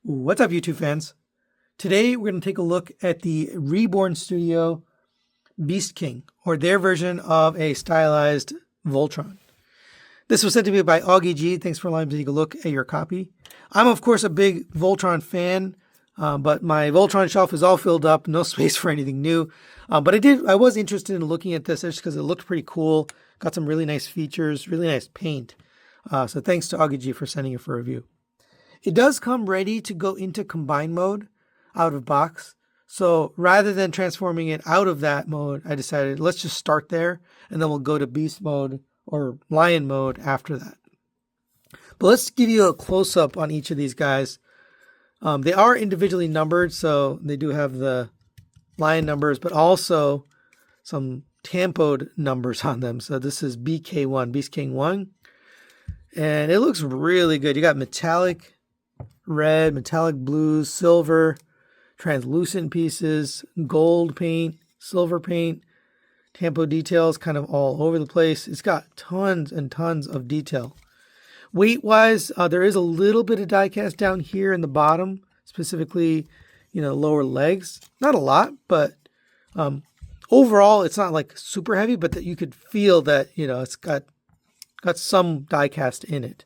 What's up, YouTube fans? Today we're going to take a look at the Reborn Studio Beast King, or their version of a stylized Voltron. This was sent to me by Augie G. Thanks for allowing me to take a look at your copy. I'm, of course, a big Voltron fan, but my Voltron shelf is all filled up, no space for anything new. But I was interested in looking at this just because it looked pretty cool. Got some really nice features, really nice paint. So thanks to Augie G for sending it for review. It does come ready to go into combine mode out of box. So rather than transforming it out of that mode, I decided let's just start there and then we'll go to beast mode or lion mode after that. But let's give you a close-up on each of these guys. They are individually numbered, so they do have the lion numbers, but also some tampoed numbers on them. So this is BK1, Beast King 1. And it looks really good. You got metallic red, metallic blues, silver, translucent pieces, gold paint, silver paint, tampo details kind of all over the place. It's got tons and tons of detail. Weight-wise, there is a little bit of die cast down here in the bottom, specifically, lower legs. Not a lot, but overall, it's not like super heavy, but that you could feel that, it's got some die cast in it.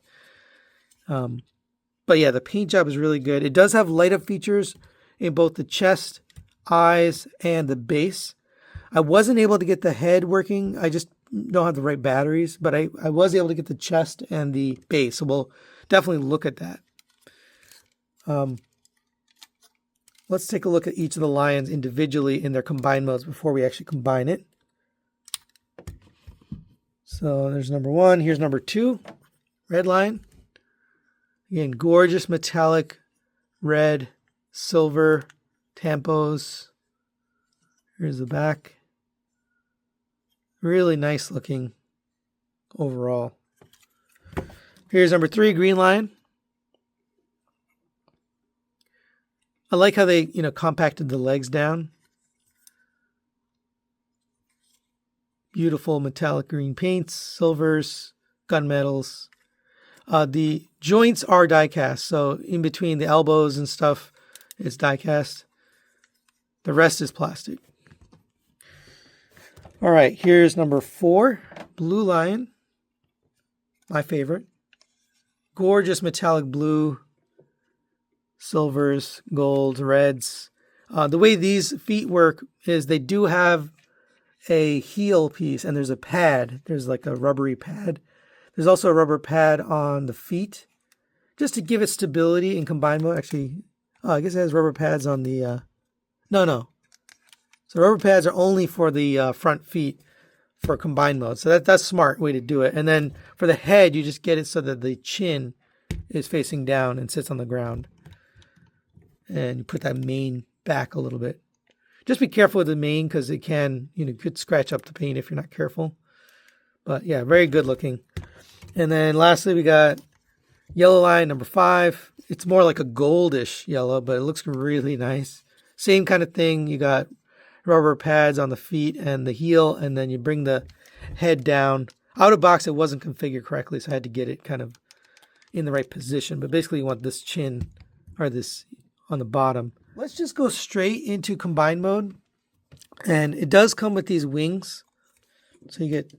But yeah, the paint job is really good. It does have light up features in both the chest, eyes, and the base. I wasn't able to get the head working. I just don't have the right batteries, but I was able to get the chest and the base. So we'll definitely look at that. Let's take a look at each of the lions individually in their combined modes before we actually combine it. So there's number 1. Here's number 2, red lion. Again, gorgeous metallic red, silver tampos. Here's the back. Really nice looking overall. Here's number 3, green lion. I like how they, compacted the legs down. Beautiful metallic green paints, silvers, gunmetals. The joints are die cast, so in between the elbows and stuff, it's die cast. The rest is plastic. All right, here's number 4, blue lion. My favorite. Gorgeous metallic blue, silvers, golds, reds. The way these feet work is they do have a heel piece, and there's a pad. There's like a rubbery pad. There's also a rubber pad on the feet, just to give it stability in combine mode. Actually, I guess it has rubber pads on the, no. So rubber pads are only for the front feet for combine mode. So that's a smart way to do it. And then for the head, you just get it so that the chin is facing down and sits on the ground. And you put that mane back a little bit. Just be careful with the mane because it can, could scratch up the paint if you're not careful. But yeah, very good looking. And then lastly, we got yellow lion number 5. It's more like a goldish yellow, but it looks really nice. Same kind of thing. You got rubber pads on the feet and the heel, and then you bring the head down. Out of box, it wasn't configured correctly, so I had to get it kind of in the right position. But basically, you want this chin, or this on the bottom. Let's just go straight into combine mode. And it does come with these wings. So you get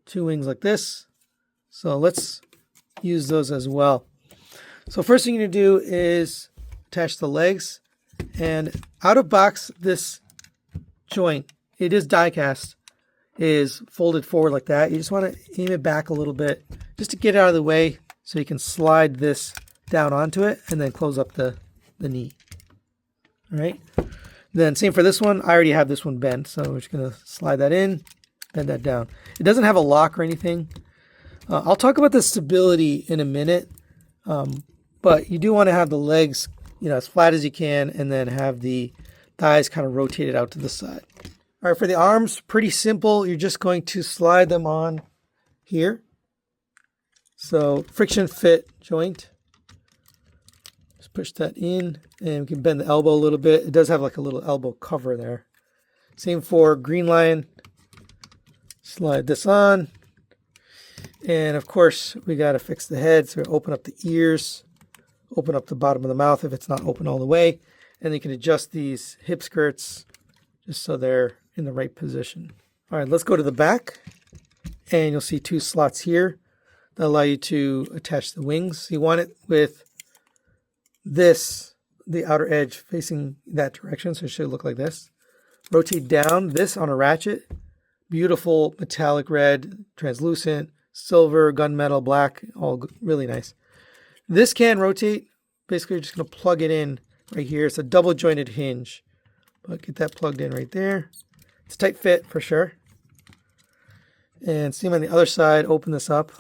2 wings like this. So let's use those as well. So first thing you're going to do is attach the legs. And out of box, this joint, it is die cast, is folded forward like that. You just want to aim it back a little bit just to get it out of the way so you can slide this down onto it and then close up the knee. All right. Then same for this one. I already have this one bent, so we're just going to slide that in, bend that down. It doesn't have a lock or anything. I'll talk about the stability in a minute, but you do want to have the legs, as flat as you can, and then have the thighs kind of rotated out to the side. All right, for the arms, pretty simple. You're just going to slide them on here. So friction fit joint. Just push that in, and we can bend the elbow a little bit. It does have like a little elbow cover there. Same for green lion. Slide this on. And of course, we got to fix the head. So we open up the ears, open up the bottom of the mouth if it's not open all the way. And you can adjust these hip skirts just so they're in the right position. All right, let's go to the back. And you'll see 2 slots here that allow you to attach the wings. You want it with this, the outer edge facing that direction, so it should look like this. Rotate down this on a ratchet. Beautiful metallic red, translucent, silver, gunmetal, black, all really nice. This can rotate. Basically, you're just going to plug it in right here. It's a double jointed hinge, but get that plugged in right there. It's a tight fit for sure. And same on the other side, open this up.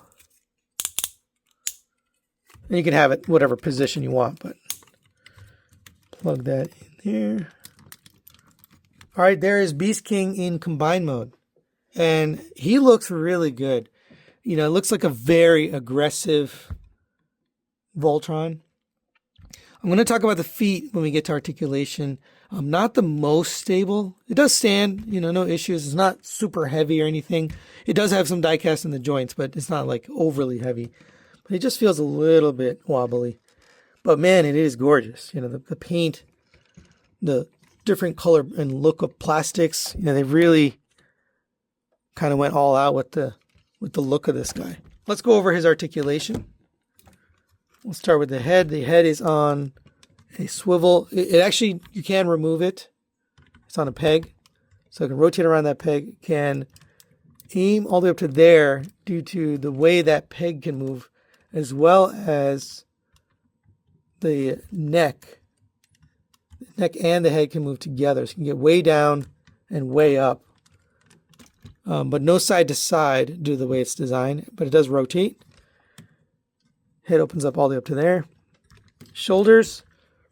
And you can have it whatever position you want, but plug that in there. All right, there is Beast King in combine mode. And he looks really good. You know, it looks like a very aggressive Voltron. I'm going to talk about the feet when we get to articulation. Not the most stable. It does stand, you know, no issues. It's not super heavy or anything. It does have some die cast in the joints, but it's not like overly heavy. But it just feels a little bit wobbly. But man, it is gorgeous. You know, the paint, the different color and look of plastics. You know, they really kind of went all out with the look of this guy. Let's go over his articulation. We'll start with the head. The head is on a swivel. It actually, you can remove it. It's on a peg. So I can rotate around that peg. Can aim all the way up to there due to the way that peg can move, as well as the neck. The neck and the head can move together. So you can get way down and way up. But no side to side due to the way it's designed. But it does rotate. Head opens up all the way up to there. Shoulders,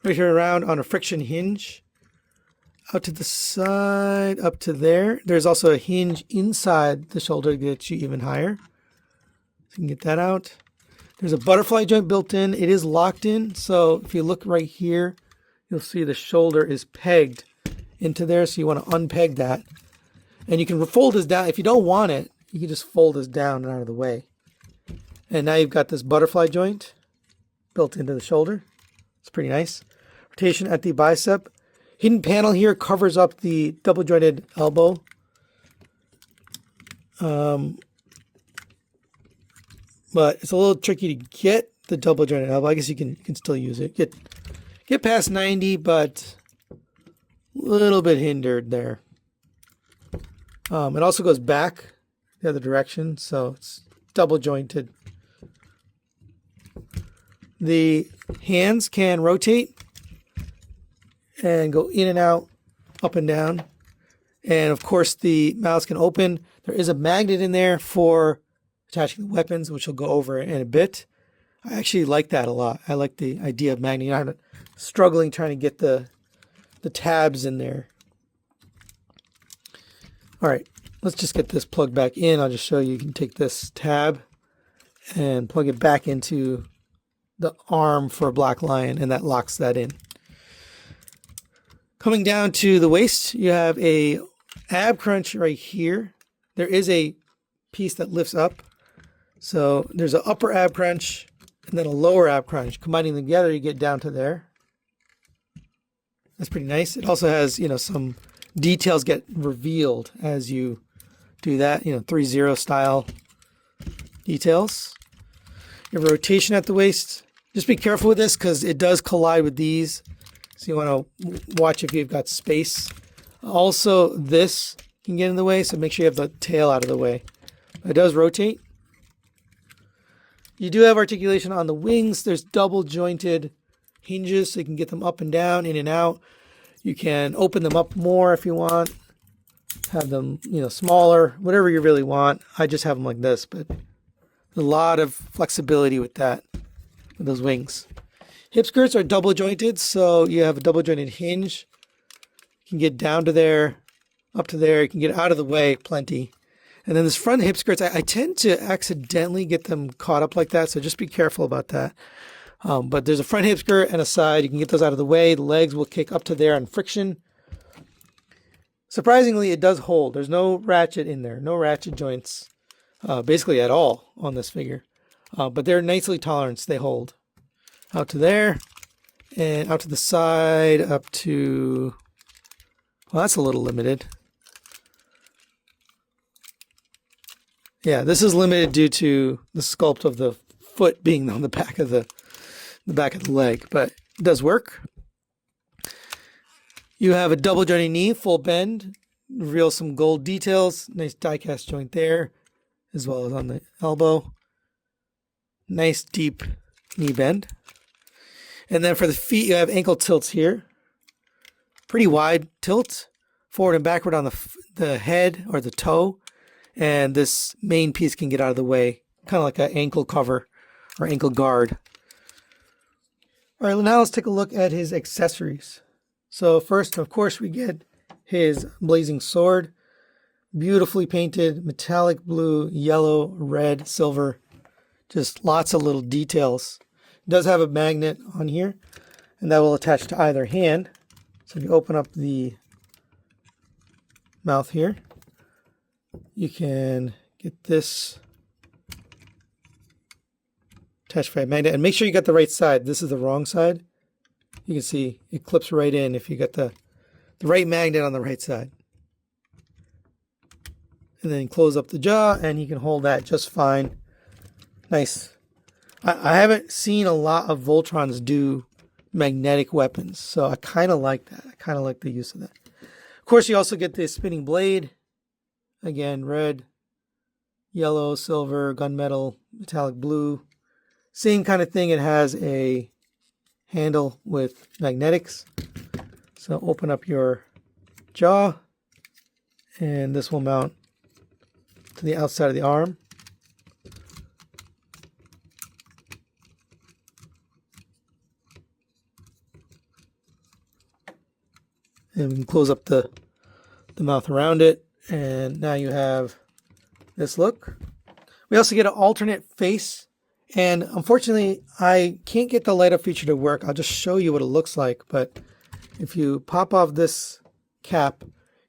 right here around on a friction hinge. Out to the side, up to there. There's also a hinge inside the shoulder to get you even higher. So you can get that out. There's a butterfly joint built in. It is locked in. So if you look right here, you'll see the shoulder is pegged into there. So you want to unpeg that. And you can fold this down. If you don't want it, you can just fold this down and out of the way. And now you've got this butterfly joint built into the shoulder. It's pretty nice. Rotation at the bicep. Hidden panel here covers up the double jointed elbow. But it's a little tricky to get the double jointed elbow. I guess you can still use it. Get past 90, but a little bit hindered there. It also goes back the other direction, so it's double jointed. The hands can rotate and go in and out, up and down. And of course, the mouths can open. There is a magnet in there for attaching the weapons, which we'll go over in a bit. I actually like that a lot. I like the idea of magnet. I'm struggling trying to get the tabs in there. All right, let's just get this plugged back in. I'll just show you. You can take this tab and plug it back into the arm for a Black Lion, and that locks that in. Coming down to the waist, you have a ab crunch right here. There is a piece that lifts up. So there's an upper ab crunch and then a lower ab crunch. Combining them together, you get down to there. That's pretty nice. It also has, you know, some details get revealed as you do that, you know, 3-0 style details. You have rotation at the waist. Just be careful with this because it does collide with these. So you want to watch if you've got space. Also, this can get in the way, so make sure you have the tail out of the way. It does rotate. You do have articulation on the wings. There's double jointed hinges, so you can get them up and down, in and out. You can open them up more if you want. Have them, you know, smaller, whatever you really want. I just have them like this, but a lot of flexibility with that, with those wings. Hip skirts are double jointed, so you have a double jointed hinge. You can get down to there, up to there. You can get out of the way plenty. And then this front hip skirts, I tend to accidentally get them caught up like that, so just be careful about that. But there's a front hip skirt and a side. You can get those out of the way. The legs will kick up to there on friction. Surprisingly, it does hold. There's no ratchet in there, no ratchet joints, basically at all on this figure. But they're nicely tolerant. They hold. out to there, and out to the side up to, well, that's a little limited. Yeah, this is limited due to the sculpt of the foot being on the back of the leg, but it does work. You have a double jointed knee, full bend, reveal some gold details, nice die cast joint there, as well as on the elbow. Nice deep knee bend. And then for the feet, you have ankle tilts here. Pretty wide tilt, forward and backward on the head or the toe. And this main piece can get out of the way, kind of like an ankle cover or ankle guard. All right, now let's take a look at his accessories. So first, of course, we get his blazing sword, beautifully painted, metallic blue, yellow, red, silver, just lots of little details. It does have a magnet on here, and that will attach to either hand. So if you open up the mouth here, you can get this attached by a magnet, and make sure you got the right side. This is the wrong side. You can see it clips right in if you got the right magnet on the right side. And then close up the jaw, and you can hold that just fine. Nice. I haven't seen a lot of Voltrons do magnetic weapons, so I kind of like that. I kind of like the use of that. Of course, you also get the spinning blade. Again, red, yellow, silver, gunmetal, metallic blue. Same kind of thing. It has a handle with magnetics. So open up your jaw, and this will mount to the outside of the arm. And we can close up the mouth around it. And now you have this look. We also get an alternate face. And unfortunately, I can't get the light up feature to work. I'll just show you what it looks like. But if you pop off this cap,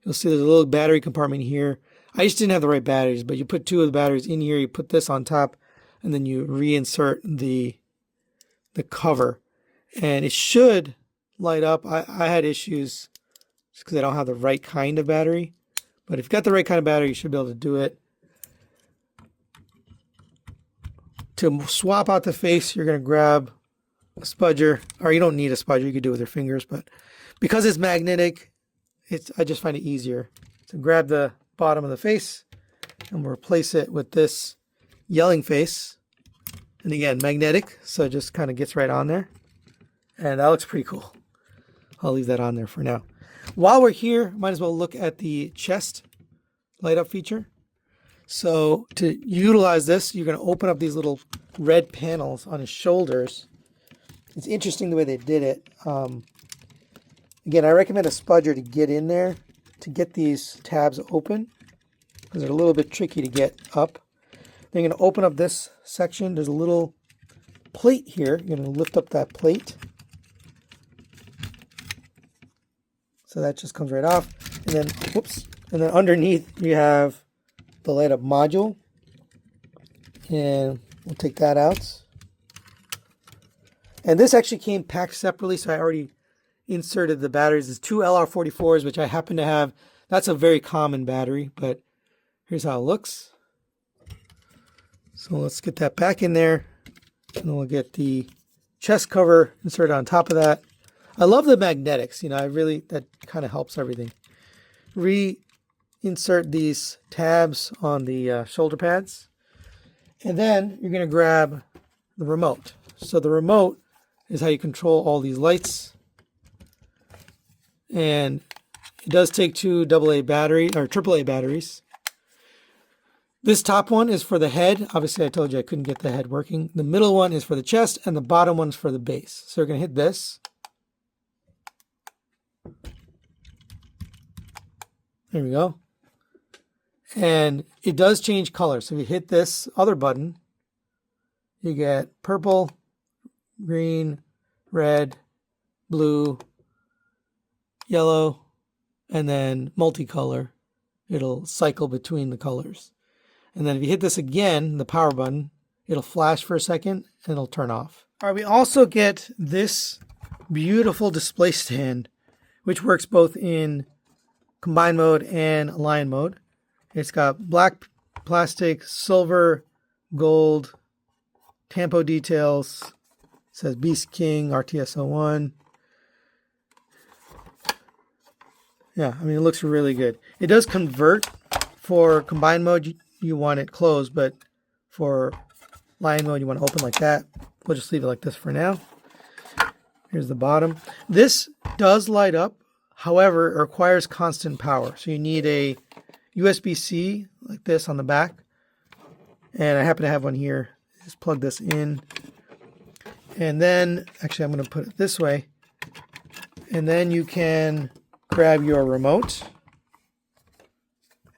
you'll see there's a little battery compartment here. I just didn't have the right batteries, but you put two of the batteries in here. You put this on top, and then you reinsert the cover. And it should light up. I had issues just because I don't have the right kind of battery. But if you've got the right kind of battery, you should be able to do it. To swap out the face, you're going to grab a spudger, or you don't need a spudger, you could do it with your fingers, but because it's magnetic, I just find it easier to grab the bottom of the face and we'll replace it with this yelling face. And again, magnetic, so it just kind of gets right on there. And that looks pretty cool. I'll leave that on there for now. While we're here, might as well look at the chest light up feature. So to utilize this, you're going to open up these little red panels on his shoulders. It's interesting the way they did it. Again, I recommend a spudger to get in there to get these tabs open because they're a little bit tricky to get up. Then you're going to open up this section. There's a little plate here. You're going to lift up that plate. So that just comes right off. And then, whoops. And then underneath you have the light up module. And we'll take that out. And this actually came packed separately, so I already inserted the batteries. There's two LR44s, which I happen to have. That's a very common battery, but here's how it looks. So let's get that back in there. And then we'll get the chest cover inserted on top of that. I love the magnetics, that kind of helps everything. Reinsert these tabs on the shoulder pads. And then you're going to grab the remote. So the remote is how you control all these lights. And it does take two AA batteries or AAA batteries. This top one is for the head. Obviously, I told you I couldn't get the head working. The middle one is for the chest, and the bottom one is for the base. So we're going to hit this. There we go. And it does change color. So if you hit this other button, you get purple, green, red, blue, yellow, and then multicolor. It'll cycle between the colors. And then if you hit this again, the power button, it'll flash for a second and it'll turn off. All right, we also get this beautiful display stand, which works both in combine mode and lion mode. It's got black plastic, silver, gold, tampo details. It says Beast King, RTS-01. Yeah, I mean, it looks really good. It does convert. For combine mode, you want it closed, but for lion mode, you want to open like that. We'll just leave it like this for now. Here's the bottom. This does light up. However, it requires constant power. So you need a USB-C like this on the back. And I happen to have one here. Just plug this in. And then, actually, I'm going to put it this way. And then you can grab your remote.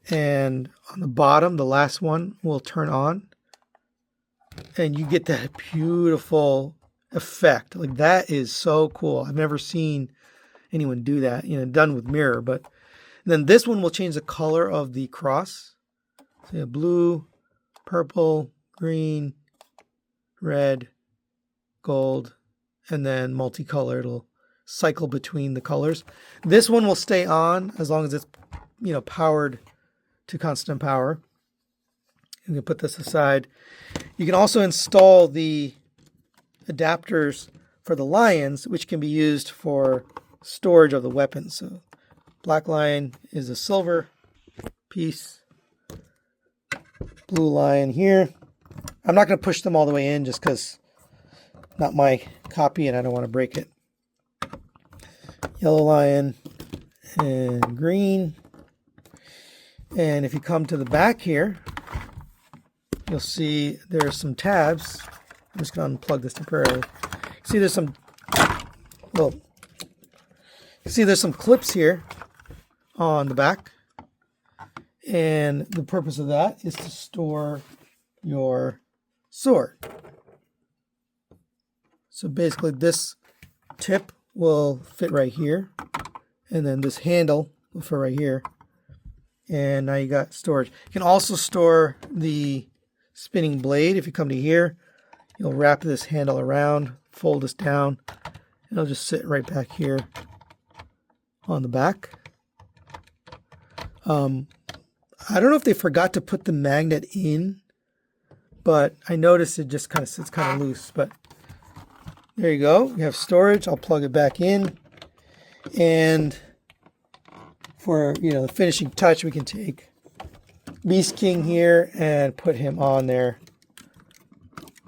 And on the bottom, the last one will turn on. And you get that beautiful effect. Like, that is so cool. I've never seen anyone do that, done with mirror. But then this one will change the color of the cross. So you have blue, purple, green, red, gold, and then multicolor. It'll cycle between the colors. This one will stay on as long as it's, powered to constant power. You can put this aside. You can also install the adapters for the lions, which can be used for storage of the weapons. So black lion is a silver piece. Blue lion here. I'm not going to push them all the way in just because not my copy and I don't want to break it. Yellow lion and green. And if you come to the back here, you'll see there's some tabs. I'm just going to unplug this temporarily. See, there's some clips here on the back. And the purpose of that is to store your sword. So basically this tip will fit right here. And then this handle will fit right here. And now you got storage. You can also store the spinning blade. If you come to here, you'll wrap this handle around, fold this down, and it'll just sit right back here on the back. I don't know if they forgot to put the magnet in, but I noticed it just kind of sits kind of loose. But there you go. You have storage. I'll plug it back in. And for, the finishing touch, we can take Beast King here and put him on there.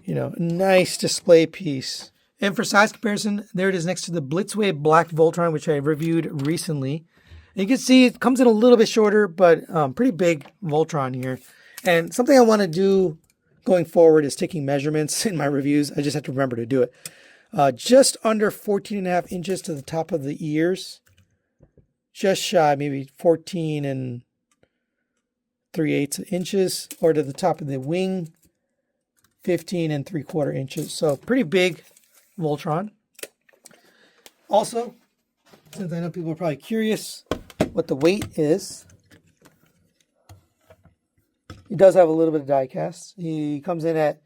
Nice display piece. And for size comparison, there it is next to the Blitzwave Black Voltron, which I reviewed recently. And you can see it comes in a little bit shorter, but pretty big Voltron here. And something I want to do going forward is taking measurements in my reviews. I just have to remember to do it. Just under 14.5 inches to the top of the ears. Just shy, maybe 14 and 3/8 inches, or to the top of the wing, 15 and 3/4 inches. So pretty big Voltron. Also, since I know people are probably curious what the weight is, he does have a little bit of die cast. He comes in at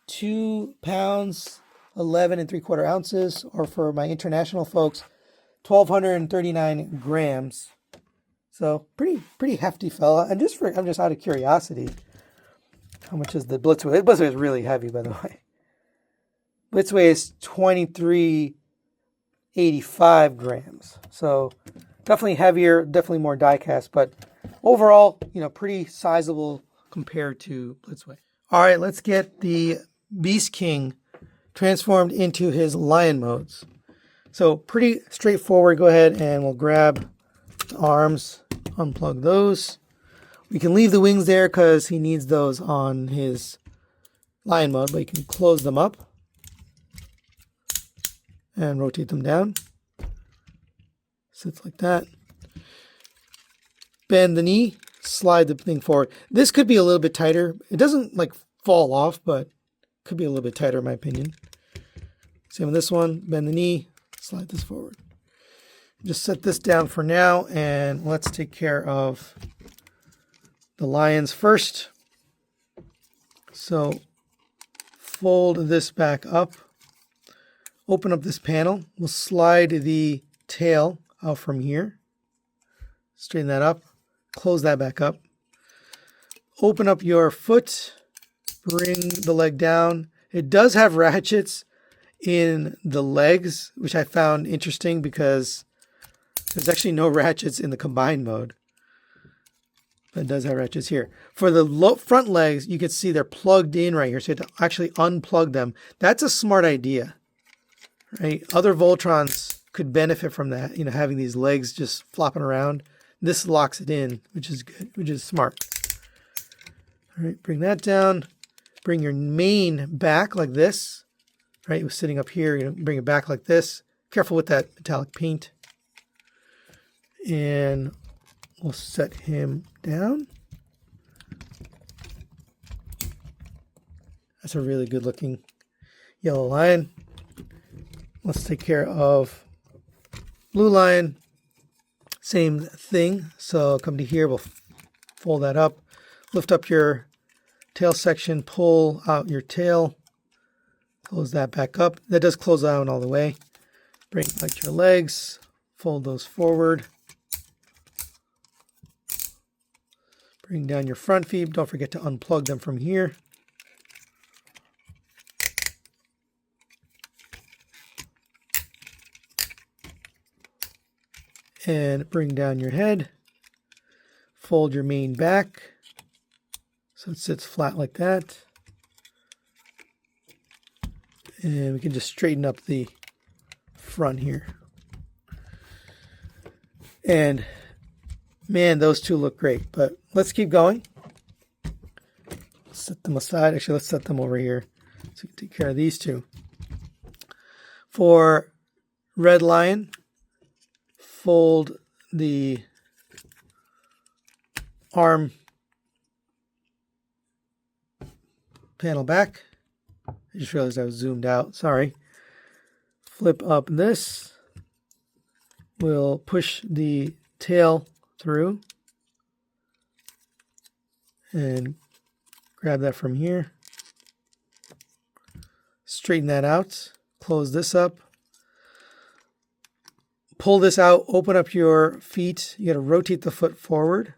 2 pounds, 11 3/4 ounces, or for my international folks, 1,239 grams. So pretty hefty fella. And I'm just out of curiosity, how much is the Blitzwave? Blitzwave is really heavy, by the way. Blitzwave is 2,385 grams. So definitely heavier, definitely more die cast, but overall, pretty sizable compared to Blitzwave. All right, let's get the Beast King transformed into his lion modes. So pretty straightforward. Go ahead and we'll grab the arms, unplug those. We can leave the wings there because he needs those on his lion mode, but you can close them up and rotate them down. Sits like that. Bend the knee, slide the thing forward. This could be a little bit tighter. It doesn't fall off, but could be a little bit tighter in my opinion. Same with this one. Bend the knee, slide this forward. Just set this down for now, and let's take care of the lions first. So fold this back up open up this panel. We'll slide the tail out from here. Straighten that up. Close that back up. Open up your foot. Bring the leg down. It does have ratchets in the legs, which I found interesting because there's actually no ratchets in the combined mode. But it does have ratchets here. For the front legs, you can see they're plugged in right here. So you have to actually unplug them. That's a smart idea, right? Other Voltrons could benefit from that, having these legs just flopping around. This locks it in, which is good, which is smart. All right, bring that down. Bring your main back like this. Right, it was sitting up here. Bring it back like this. Careful with that metallic paint. And we'll set him down. That's a really good looking yellow lion. Let's take care of blue lion. Same thing. So come to here. We'll fold that up. Lift up your tail section. Pull out your tail. Close that back up. That does close out all the way. Bring out your legs. Fold those forward. Bring down your front feet. Don't forget to unplug them from here. And bring down your head. Fold your mane back so it sits flat like that. And we can just straighten up the front here. And man, those two look great. But let's keep going. Set them aside. Actually, let's set them over here so we can take care of these two. For red lion, fold the arm panel back. I just realized I was zoomed out. Sorry. Flip up this. We'll push the tail through and grab that from here. Straighten that out. Close this up. Pull this out. Open up your feet. You got to rotate the foot forward.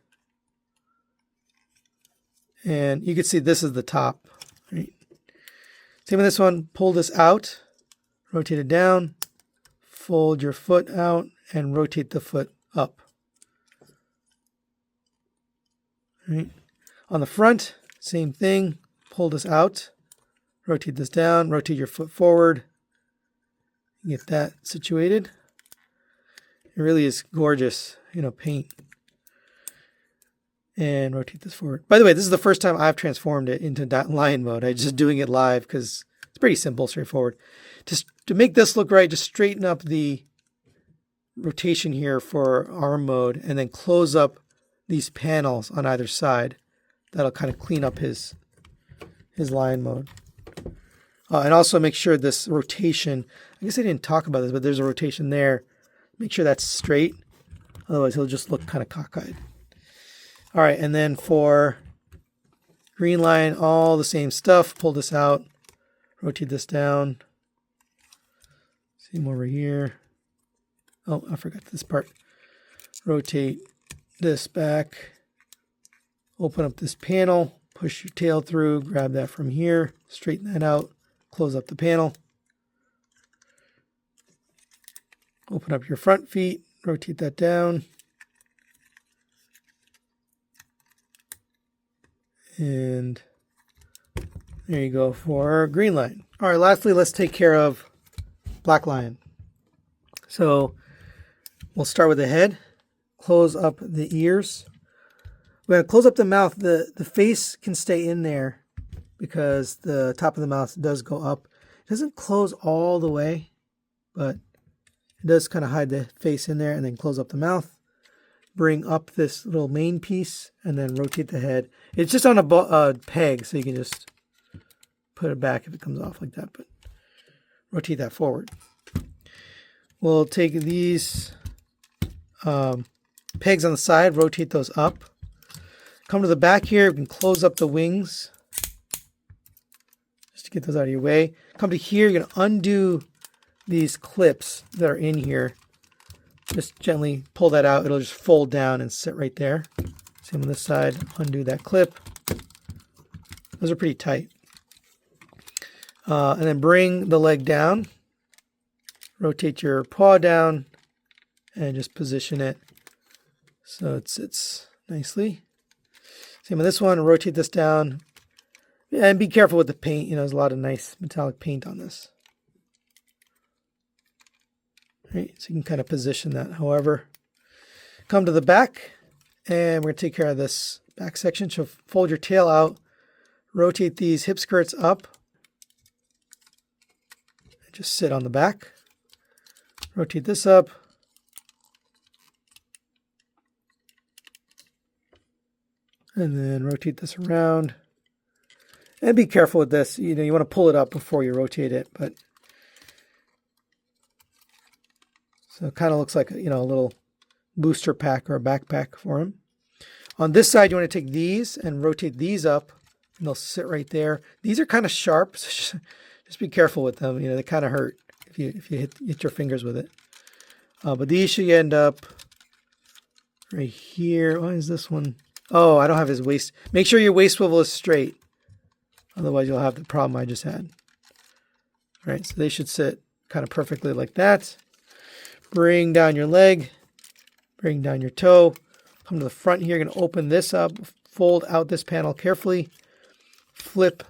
And you can see this is the top. Right? Same with this one. Pull this out. Rotate it down. Fold your foot out and rotate the foot up. Right. On the front, same thing. Pull this out. Rotate this down. Rotate your foot forward. Get that situated. It really is gorgeous, paint. And rotate this forward. By the way, this is the first time I've transformed it into lion mode. I'm just doing it live because it's pretty simple, straightforward. To make this look right, just straighten up the rotation here for arm mode and then close up these panels on either side. That'll kind of clean up his lion mode. And also make sure this rotation, I guess I didn't talk about this, but there's a rotation there. Make sure that's straight. Otherwise, he'll just look kind of cockeyed. All right, and then for green lion, all the same stuff. Pull this out. Rotate this down. Same over here. Oh, I forgot this part. Rotate this back. Open up this panel. Push your tail through. Grab that from here. Straighten that out. Close up the panel. Open up your front feet. Rotate that down. And there you go for green lion. All right, lastly, let's take care of black lion. So we'll start with the head. Close up the ears. We're going to close up the mouth. The face can stay in there because the top of the mouth does go up. It doesn't close all the way, but it does kind of hide the face in there, and then close up the mouth. Bring up this little main piece and then rotate the head. It's just on a peg, so you can just put it back if it comes off like that, but rotate that forward. We'll take these pegs on the side, rotate those up. Come to the back here, we can close up the wings just to get those out of your way. Come to here, you're going to undo these clips that are in here, just gently pull that out. It'll just fold down and sit right there. Same on this side. Undo that clip. Those are pretty tight. And then bring the leg down. Rotate your paw down and just position it so it sits nicely. Same with this one. Rotate this down. And be careful with the paint. There's a lot of nice metallic paint on this. Right, so you can kind of position that however. Come to the back, and we're going to take care of this back section. So fold your tail out, rotate these hip skirts up, and just sit on the back. Rotate this up. And then rotate this around. And be careful with this. You want to pull it up before you rotate it, but so it kind of looks like a little booster pack or a backpack for him. On this side, you want to take these and rotate these up, and they'll sit right there. These are kind of sharp, so just be careful with them. They kind of hurt if you hit your fingers with it. But these should end up right here. Why is this one? Oh, I don't have his waist. Make sure your waist swivel is straight. Otherwise, you'll have the problem I just had. All right, so they should sit kind of perfectly like that. Bring down your leg. Bring down your toe. Come to the front here. You're going to open this up. Fold out this panel carefully. Flip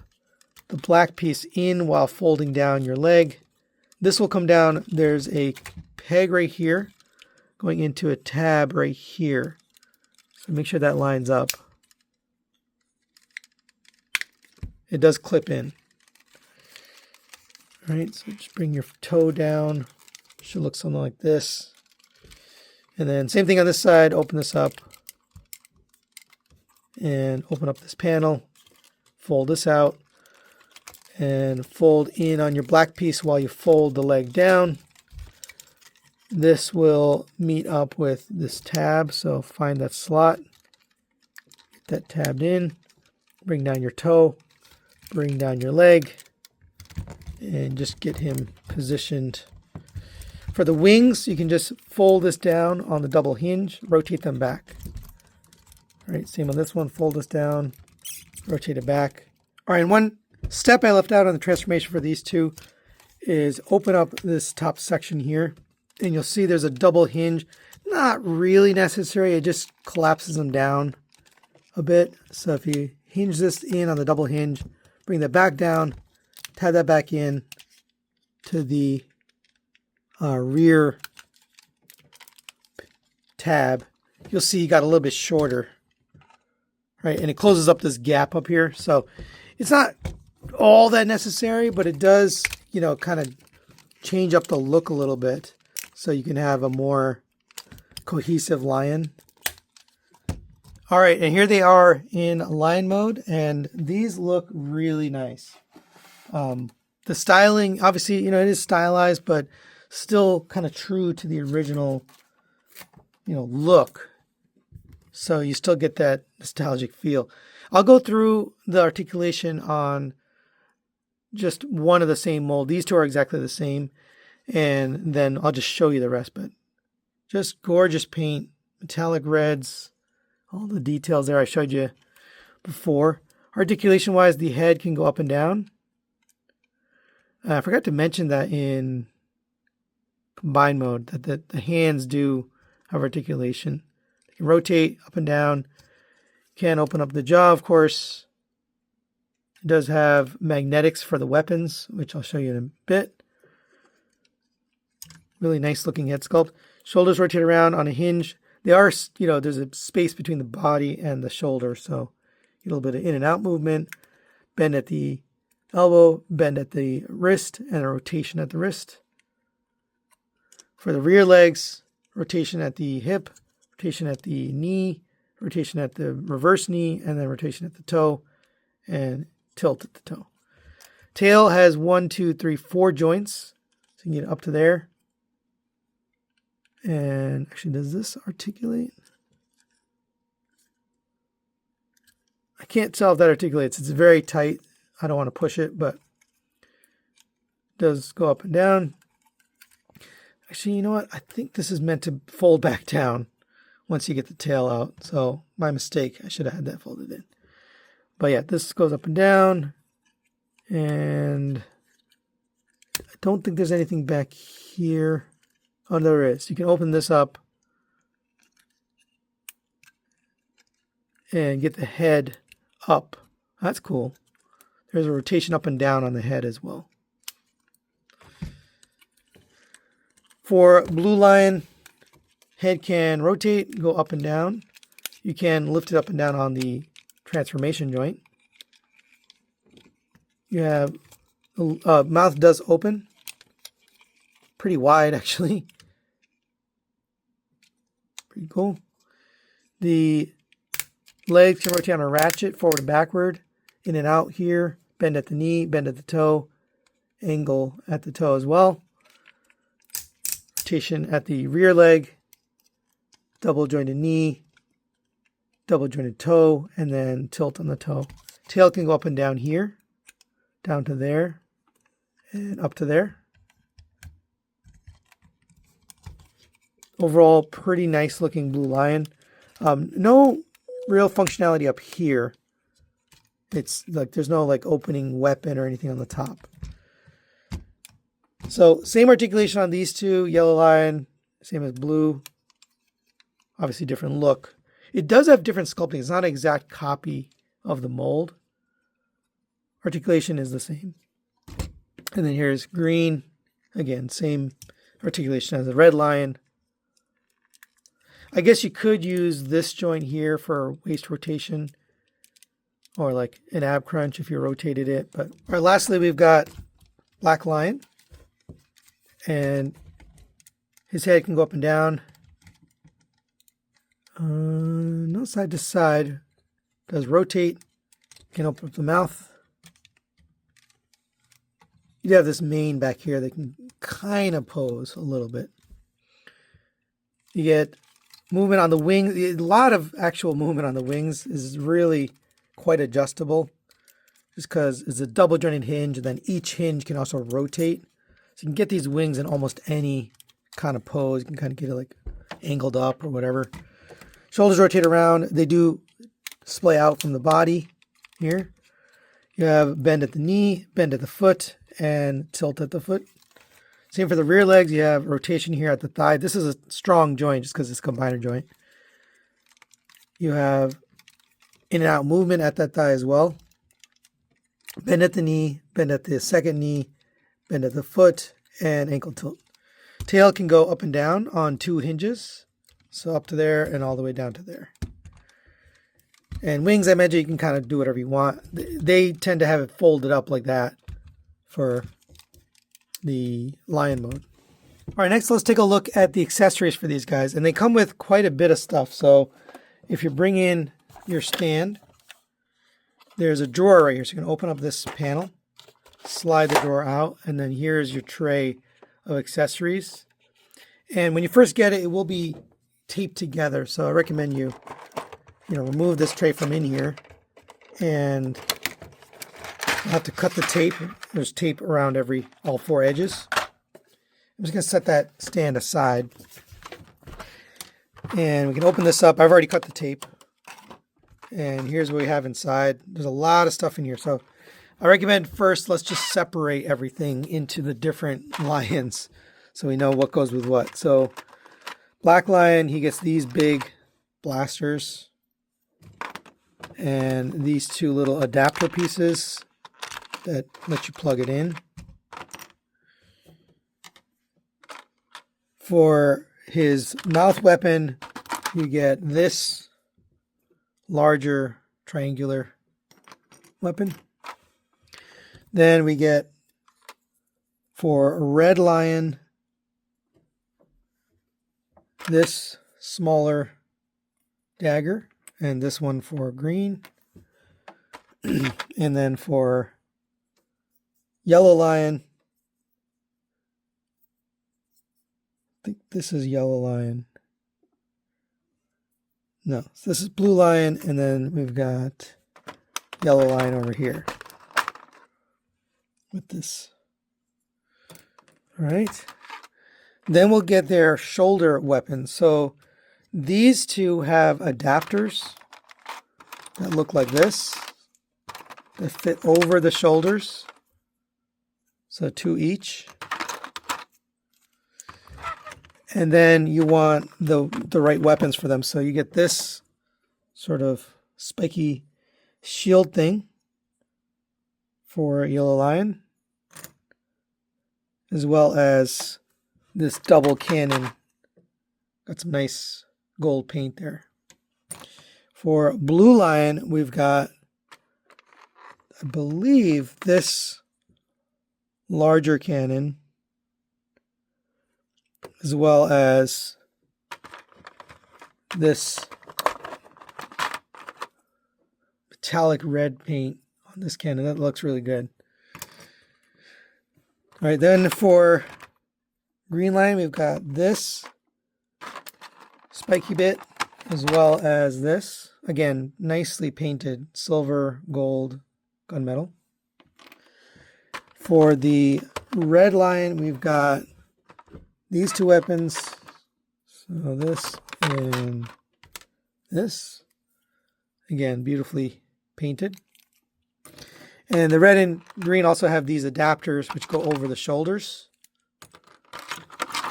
the black piece in while folding down your leg. This will come down. There's a peg right here going into a tab right here. So make sure that lines up. It does clip in. All right, so just bring your toe down. Should look something like this. And then same thing on this side. Open this up. And open up this panel. Fold this out. And fold in on your black piece while you fold the leg down. This will meet up with this tab. So find that slot. Get that tabbed in. Bring down your toe. Bring down your leg. And just get him positioned. For the wings, you can just fold this down on the double hinge, rotate them back. All right, same on this one, fold this down, rotate it back. All right, and one step I left out on the transformation for these two is open up this top section here, and you'll see there's a double hinge. Not really necessary, it just collapses them down a bit. So if you hinge this in on the double hinge, bring that back down, tab that back in to the rear tab, you'll see you got a little bit shorter, right? And it closes up this gap up here. So it's not all that necessary, but it does, kind of change up the look a little bit so you can have a more cohesive lion. All right, and here they are in lion mode, and these look really nice. The styling, obviously, it is stylized, but still kind of true to the original, look. So you still get that nostalgic feel. I'll go through the articulation on just one of the same mold. These two are exactly the same. And then I'll just show you the rest. But just gorgeous paint, metallic reds, all the details there I showed you before. Articulation-wise, the head can go up and down. I forgot to mention that in combined mode, that the hands do have articulation. They can rotate up and down. Can open up the jaw, of course. It does have magnetics for the weapons, which I'll show you in a bit. Really nice looking head sculpt. Shoulders rotate around on a hinge. They are, there's a space between the body and the shoulder, so a little bit of in and out movement. Bend at the elbow, bend at the wrist, and a rotation at the wrist. For the rear legs, rotation at the hip, rotation at the knee, rotation at the reverse knee, and then rotation at the toe, and tilt at the toe. Tail has 1, 2, 3, 4 joints, so you can get up to there. And actually, does this articulate? I can't tell if that articulates. It's very tight. I don't want to push it, but it does go up and down. Actually, you know what? I think this is meant to fold back down once you get the tail out. So my mistake. I should have had that folded in. But yeah, this goes up and down. And I don't think there's anything back here. Oh, there is. You can open this up and get the head up. That's cool. There's a rotation up and down on the head as well. For Blue Lion, head can rotate, go up and down. You can lift it up and down on the transformation joint. You have, mouth does open. Pretty wide, actually. Pretty cool. The legs can rotate on a ratchet, forward and backward, in and out here, bend at the knee, bend at the toe, angle at the toe as well. Rotation at the rear leg, double jointed knee, double jointed toe, and then tilt on the toe. Tail can go up and down here, down to there, and up to there. Overall, pretty nice looking Blue Lion. No real functionality up here. It's like there's no like opening weapon or anything on the top. So same articulation on these two, Yellow Lion, same as Blue. Obviously different look. It does have different sculpting. It's not an exact copy of the mold. Articulation is the same. And then here's Green. Again, same articulation as the Red Lion. I guess you could use this joint here for waist rotation or like an ab crunch if you rotated it. But all right, lastly, we've got Black Lion. And his head can go up and down. No side to side. Does rotate. Can open up the mouth. You have this mane back here that can kind of pose a little bit. You get movement on the wings. A lot of actual movement on the wings is really quite adjustable. Just because it's a double jointed hinge, and then each hinge can also rotate. So you can get these wings in almost any kind of pose. You can kind of get it like angled up or whatever. Shoulders rotate around. They do splay out from the body here. You have bend at the knee, bend at the foot, and tilt at the foot. Same for the rear legs. You have rotation here at the thigh. This is a strong joint just because it's a combiner joint. You have in and out movement at that thigh as well. Bend at the knee, bend at the second knee, bend at the foot, and ankle tilt. Tail can go up and down on two hinges. So up to there and all the way down to there. And wings, I imagine you can kind of do whatever you want. They tend to have it folded up like that for the Lion mode. All right, next let's take a look at the accessories for these guys. And they come with quite a bit of stuff. So if you bring in your stand, there's a drawer right here. So you can open up this panel, slide the drawer out, and then here's your tray of accessories. And when you first get it, it will be taped together. So I recommend you remove this tray from in here, and you'll have to cut the tape. There's tape around all four edges. I'm just going to set that stand aside. And we can open this up. I've already cut the tape. And here's what we have inside. There's a lot of stuff in here. So I recommend first, let's just separate everything into the different lions so we know what goes with what. So Black Lion, he gets these big blasters and these two little adapter pieces that let you plug it in. For his mouth weapon, you get this larger triangular weapon. Then we get, for a Red Lion, this smaller dagger, and this one for Green. And then for Yellow Lion, I think this is Yellow Lion. No, so this is Blue Lion, and then we've got Yellow Lion over here with this. All right. Then we'll get their shoulder weapons. So these two have adapters that look like this, that fit over the shoulders. So 2 each. And then you want the right weapons for them. So you get this sort of spiky shield thing for Yellow Lion, as well as this double cannon. Got some nice gold paint there. For Blue Lion, we've got, I believe, this larger cannon, as well as this metallic red paint on this cannon. That looks really good. All right, then for Green Lion, we've got this spiky bit, as well as this. Again, nicely painted silver, gold, gunmetal. For the Red Lion, we've got these 2 weapons. So this and this. Again, beautifully painted. And the red and green also have these adapters which go over the shoulders.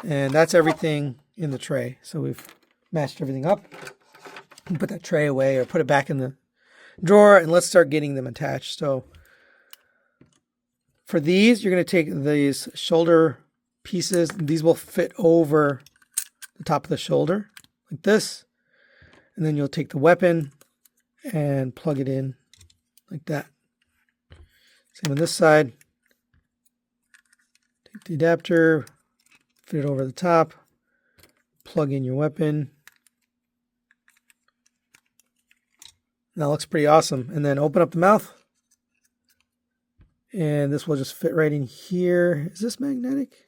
And that's everything in the tray. So we've matched everything up. Put that tray away or put it back in the drawer, and let's start getting them attached. So for these, you're going to take these shoulder pieces. These will fit over the top of the shoulder like this. And then you'll take the weapon and plug it in like that. Same on this side. Take the adapter, fit it over the top, plug in your weapon. That looks pretty awesome. And then open up the mouth. And this will just fit right in here. Is this magnetic?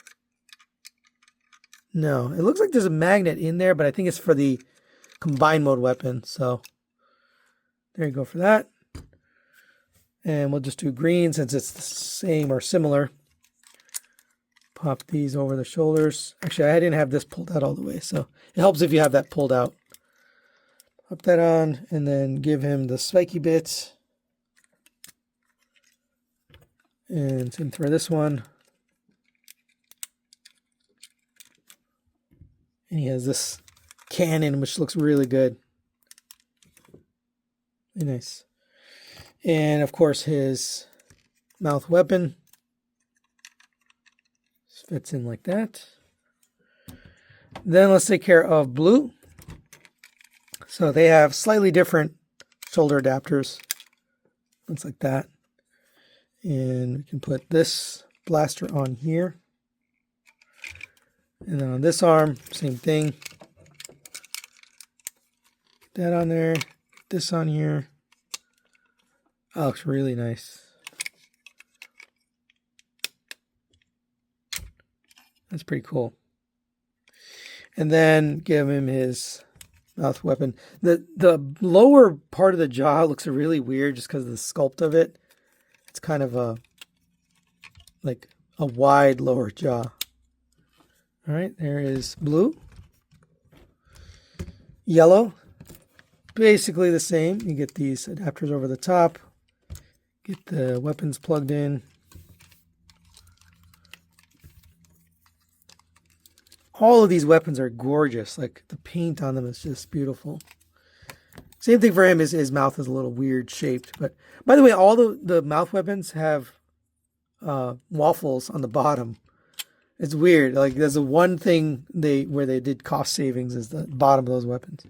No, it looks like there's a magnet in there, but I think it's for the combined mode weapon. So there you go for that. And we'll just do green since it's the same or similar. Pop these over the shoulders. Actually, I didn't have this pulled out all the way, so it helps if you have that pulled out. Pop that on, and then give him the spiky bit. And same for this one. And he has this cannon, which looks really good. Very nice. And of course, his mouth weapon fits in like that. Then let's take care of Blue. So they have slightly different shoulder adapters. Looks like that. And we can put this blaster on here. And then on this arm, same thing. Get that on there. Get this on here. That looks really nice. That's pretty cool. And then give him his mouth weapon. The lower part of the jaw looks really weird just because of the sculpt of it. It's kind of a wide lower jaw. All right, there is Blue. Yellow, basically the same. You get these adapters over the top. Get the weapons plugged in. All of these weapons are gorgeous. Like the paint on them is just beautiful. Same thing for him. His mouth is a little weird shaped. But by the way, all the mouth weapons have waffles on the bottom. It's weird. Like there's the one thing where they did cost savings is the bottom of those weapons.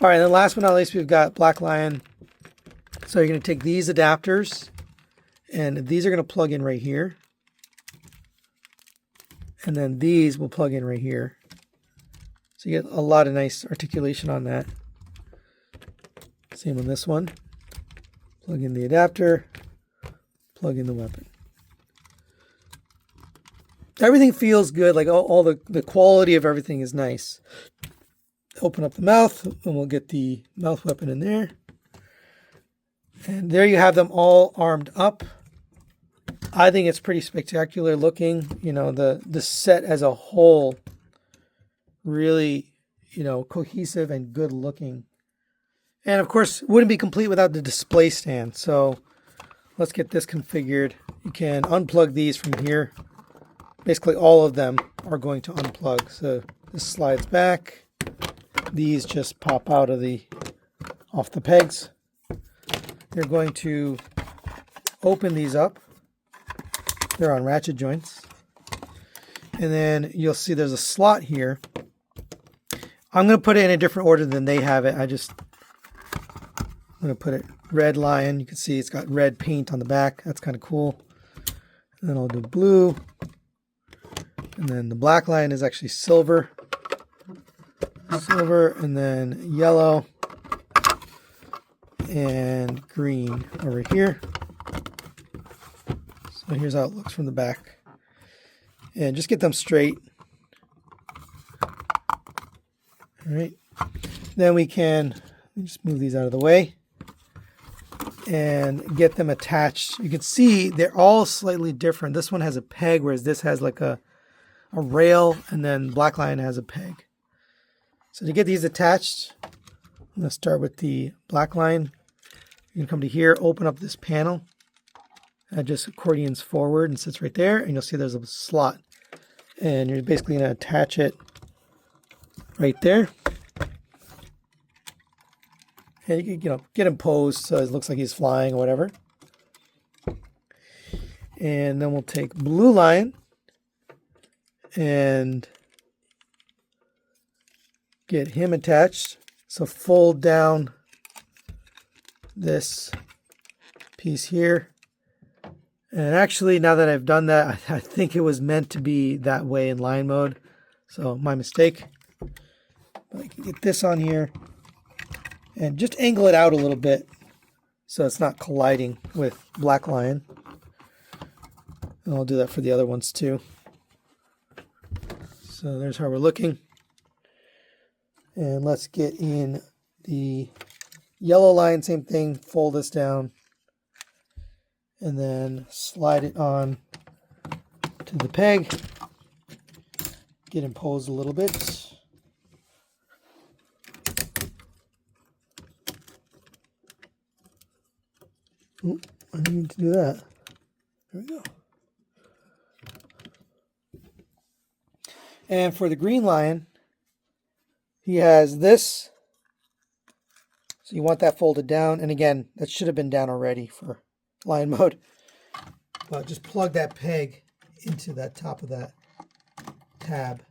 All right, and then last but not least, we've got Black Lion. So you're going to take these adapters, and these are going to plug in right here. And then these will plug in right here. So you get a lot of nice articulation on that. Same on this one. Plug in the adapter, plug in the weapon. Everything feels good, like all the quality of everything is nice. Open up the mouth, and we'll get the mouth weapon in there. And there you have them all armed up. I think it's pretty spectacular looking. You know, the set as a whole, really, you know, cohesive and good looking. And of course, wouldn't be complete without the display stand. So let's get this configured. You can unplug these from here. Basically, all of them are going to unplug. So this slides back. These just pop out of off the pegs. You're going to open these up. They're on ratchet joints. And then you'll see there's a slot here. I'm going to put it in a different order than they have it. I'm going to put it red lion. You can see it's got red paint on the back. That's kind of cool. And then I'll do blue. And then the black lion is actually silver. Silver, and then yellow and green over here. So here's how it looks from the back. And just get them straight. All right. Then we can just move these out of the way and get them attached. You can see they're all slightly different. This one has a peg, whereas this has like a rail, and then Black Lion has a peg. So to get these attached, I'm going to start with the Black Lion. You can come to here, open up this panel. It just accordions forward and sits right there, and you'll see there's a slot. And you're basically going to attach it right there. And you can, get him posed so it looks like he's flying or whatever. And then we'll take Blue Lion and get him attached. So fold down this piece here. And actually, now that I've done that, I think it was meant to be that way in line mode. So my mistake. But I can get this on here and just angle it out a little bit so it's not colliding with Black Lion. And I'll do that for the other ones too. So there's how we're looking. And let's get in the Yellow Lion, same thing, fold this down and then slide it on to the peg. Get him posed a little bit. Ooh, I need to do that. There we go. And for the Green Lion, he has this. So you want that folded down. And again, that should have been down already for line mode. But just plug that peg into that top of that tab.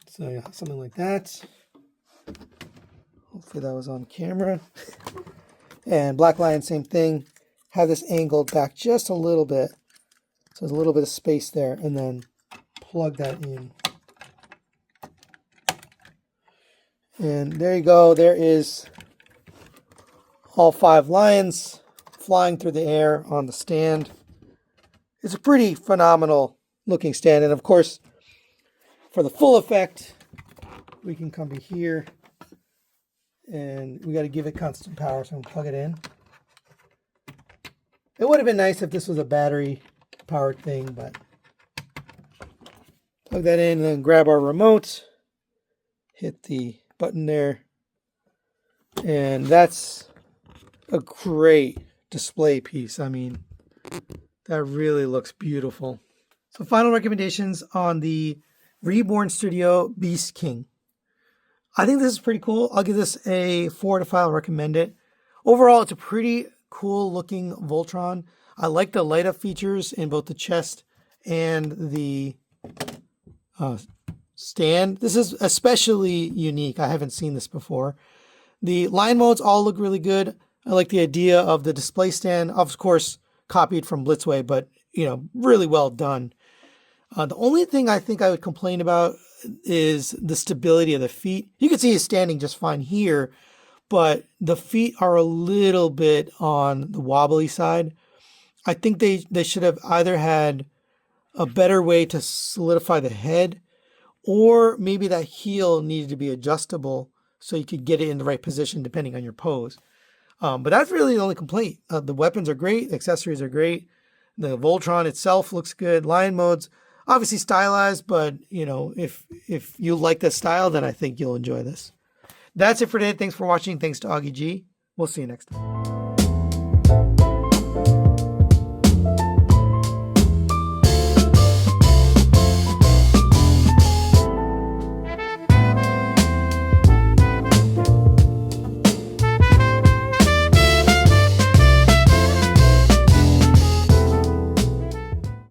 So yeah, something like that. Hopefully that was on camera. And Black Lion, same thing. Have this angled back just a little bit. So there's a little bit of space there. And then plug that in. And there you go. There is all 5 lions flying through the air on the stand. It's a pretty phenomenal looking stand. And of course, for the full effect, we can come to here and we got to give it constant power, so I'm going to plug it in. It would have been nice if this was a battery powered thing, but plug that in and then grab our remote, hit the button there, and that's a great display piece. I mean, that really looks beautiful. So final recommendations on the Reborn Studio Beast King. I think this is pretty cool. I'll give this a 4 out of 5. I'll recommend it. Overall, it's a pretty cool looking Voltron. I like the light up features in both the chest and the stand. This is especially unique. I haven't seen this before. The line modes all look really good. I like the idea of the display stand, of course, copied from Blitzway, but really well done. The only thing I think I would complain about is the stability of the feet. You can see he's standing just fine here, but the feet are a little bit on the wobbly side. I think they should have either had a better way to solidify the head, or maybe that heel needed to be adjustable so you could get it in the right position depending on your pose. But that's really the only complaint. The weapons are great, the accessories are great, the Voltron itself looks good. Lion mode's obviously stylized, but if you like the style, then I think you'll enjoy this. That's it for today. Thanks for watching. Thanks to Augie G. We'll see you next time.